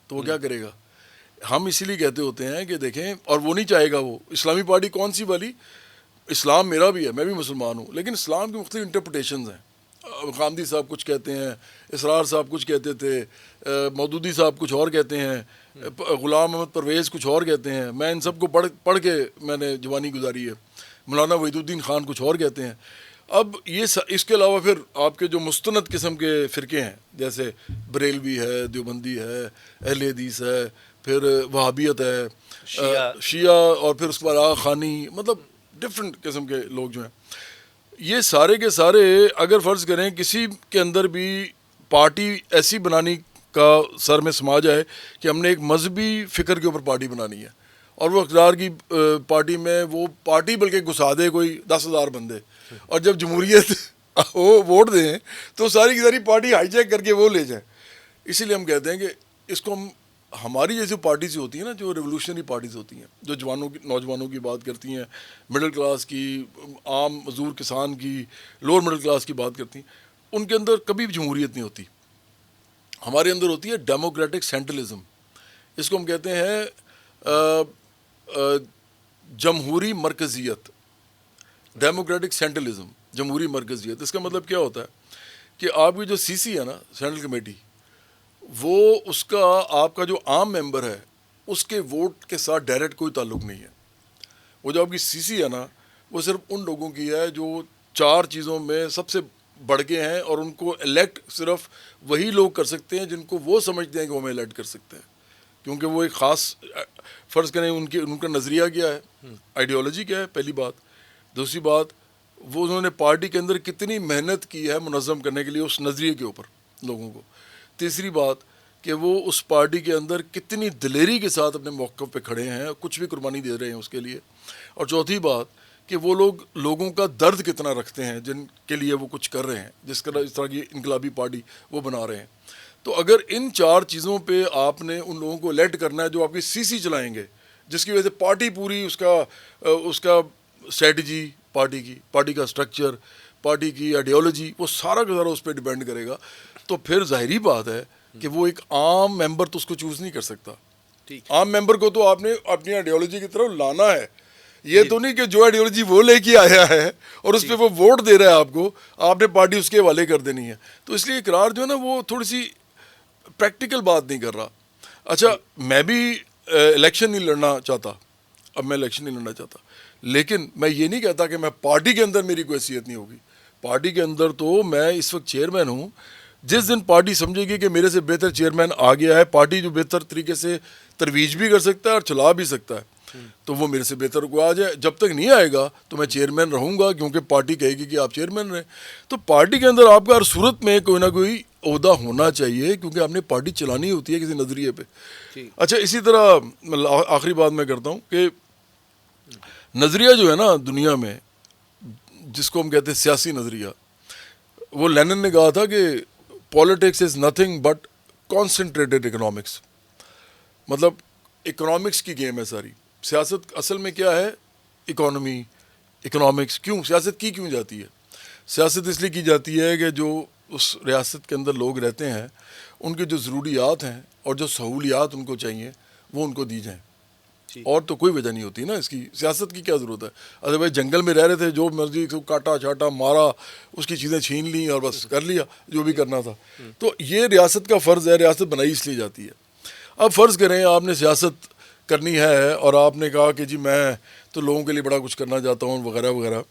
تو وہ کیا کرے گا؟ ہم اسی لیے کہتے ہوتے ہیں کہ دیکھیں، اور وہ نہیں چاہے گا، وہ اسلامی پارٹی کون سی والی؟ اسلام میرا بھی ہے، میں بھی مسلمان ہوں، لیکن اسلام کی مختلف انٹرپریٹیشنز ہیں. غامدی صاحب کچھ کہتے ہیں، اسرار صاحب کچھ کہتے تھے، مودودی صاحب کچھ اور کہتے ہیں، غلام محمد پرویز کچھ اور کہتے ہیں. میں ان سب کو پڑھ کے میں نے جوانی گزاری ہے. مولانا وحید الدین خان کچھ اور کہتے ہیں. اب یہ اس کے علاوہ پھر آپ کے جو مستند قسم کے فرقے ہیں، جیسے بریلوی ہے، دیوبندی ہے، اہل حدیث ہے، پھر وہابیت ہے، شیعہ، اور پھر اس کے بعد آغا خانی، مطلب ڈفرینٹ قسم کے لوگ جو ہیں، یہ سارے کے سارے اگر فرض کریں کسی کے اندر بھی پارٹی ایسی بنانی کا سر میں سما جائے کہ ہم نے ایک مذہبی فکر کے اوپر پارٹی بنانی ہے، اور وہ اقتدار کی پارٹی میں وہ پارٹی بلکہ گھسا دے کوئی 10,000 بندے، اور جب جمہوریت وہ ووٹ دیں تو ساری کی ساری پارٹی ہائی جیک کر کے وہ لے جائیں. اسی لیے ہم کہتے ہیں کہ اس کو ہماری جیسی پارٹیز ہوتی ہیں نا، جو ریولوشنری پارٹیز ہوتی ہیں، جو نوجوانوں کی بات کرتی ہیں، مڈل کلاس کی، عام مزدور کسان کی، لوور مڈل کلاس کی بات کرتی ہیں، ان کے اندر کبھی بھی جمہوریت نہیں ہوتی. ہمارے اندر ہوتی ہے ڈیموکریٹک سینٹرلزم. اس کو ہم کہتے ہیں جمہوری مرکزیت. ڈیموکریٹک سینٹرلزم، جمہوری مرکزیت. اس کا مطلب کیا ہوتا ہے کہ آپ کی جو سی سی ہے نا، سینٹرل کمیٹی، وہ اس کا آپ کا جو عام ممبر ہے اس کے ووٹ کے ساتھ ڈائریکٹ کوئی تعلق نہیں ہے. وہ جو آپ کی سی سی ہے نا، وہ صرف ان لوگوں کی ہے جو 4 چیزوں میں سب سے بڑھ کے ہیں، اور ان کو الیکٹ صرف وہی لوگ کر سکتے ہیں جن کو وہ سمجھتے ہیں کہ وہ ہمیں الیکٹ کر سکتے ہیں، کیونکہ وہ ایک خاص فرض کریں ان کا نظریہ کیا ہے، آئیڈیالوجی کیا ہے، پہلی بات. دوسری بات، وہ انہوں نے پارٹی کے اندر کتنی محنت کی ہے منظم کرنے کے لیے اس نظریے کے اوپر لوگوں کو. تیسری بات کہ وہ اس پارٹی کے اندر کتنی دلیری کے ساتھ اپنے موقف پہ کھڑے ہیں، کچھ بھی قربانی دے رہے ہیں اس کے لیے. اور چوتھی بات کہ وہ لوگوں کا درد کتنا رکھتے ہیں جن کے لیے وہ کچھ کر رہے ہیں، اس طرح کی انقلابی پارٹی وہ بنا رہے ہیں. تو اگر ان 4 چیزوں پہ آپ نے ان لوگوں کو الیکٹ کرنا ہے جو آپ کی سی سی چلائیں گے، جس کی وجہ سے پارٹی پوری اس کا اسٹریٹجی، پارٹی کا اسٹرکچر، پارٹی کی آئیڈیالوجی، وہ سارا کا سارا اس پہ ڈیپینڈ کرے گا. تو پھر ظاہری بات ہے کہ وہ ایک عام ممبر تو اس کو چوز نہیں کر سکتا. عام ممبر کو تو آپ نے اپنی آئیڈیالوجی کی طرف لانا ہے. یہ تو نہیں کہ جو آئیڈیالوجی وہ لے کے آیا ہے اور اس پہ وہ ووٹ دے رہا ہے آپ نے پارٹی اس کے حوالے کر دینی ہے. تو اس لیے اقرار جو ہے نا، وہ تھوڑی سی پریکٹیکل بات نہیں کر رہا. اچھا، میں بھی الیکشن نہیں لڑنا چاہتا، اب میں الیکشن نہیں لڑنا چاہتا، لیکن میں یہ نہیں کہتا کہ میں پارٹی کے اندر میری کوئی حیثیت نہیں ہوگی. پارٹی کے اندر تو میں اس وقت چیئرمین ہوں. جس دن پارٹی سمجھے گی کہ میرے سے بہتر چیئرمین آ گیا ہے، پارٹی جو بہتر طریقے سے ترویج بھی کر سکتا ہے اور چلا بھی سکتا ہے، تو وہ میرے سے بہتر کو آ جائے. جب تک نہیں آئے گا تو میں چیئرمین رہوں گا، کیونکہ پارٹی کہے گی کہ آپ چیئرمین رہیں. تو پارٹی کے اندر آپ کا ہر صورت میں کوئی نہ کوئی عہدہ ہونا چاہیے، کیونکہ آپ نے پارٹی چلانی ہوتی ہے کسی نظریے پہ. اچھا، اسی طرح آخری بات میں کرتا ہوں کہ نظریہ جو ہے نا دنیا میں، جس کو ہم کہتے ہیں سیاسی نظریہ، وہ لینن نے کہا تھا کہ politics is nothing but concentrated economics. مطلب اکنامکس کی گیم ہے ساری. سیاست اصل میں کیا ہے؟ اکنامکس. کیوں سیاست کیوں جاتی ہے؟ سیاست اس لیے کی جاتی ہے کہ جو اس ریاست کے اندر لوگ رہتے ہیں، ان کی جو ضروریات ہیں اور جو سہولیات ان کو چاہیے وہ ان کو دی جائیں. اور تو کوئی وجہ نہیں ہوتی نا اس کی. سیاست کی کیا ضرورت ہے؟ ارے بھائی، جنگل میں رہ رہے تھے، جو مرضی کو کاٹا چھاٹا مارا، اس کی چیزیں چھین لیں اور بس کر لیا جو بھی کرنا تھا. تو یہ ریاست کا فرض ہے، ریاست بنائی اس لیے جاتی ہے. اب فرض کریں آپ نے سیاست کرنی ہے اور آپ نے کہا کہ جی میں تو لوگوں کے لیے بڑا کچھ کرنا چاہتا ہوں وغیرہ وغیرہ،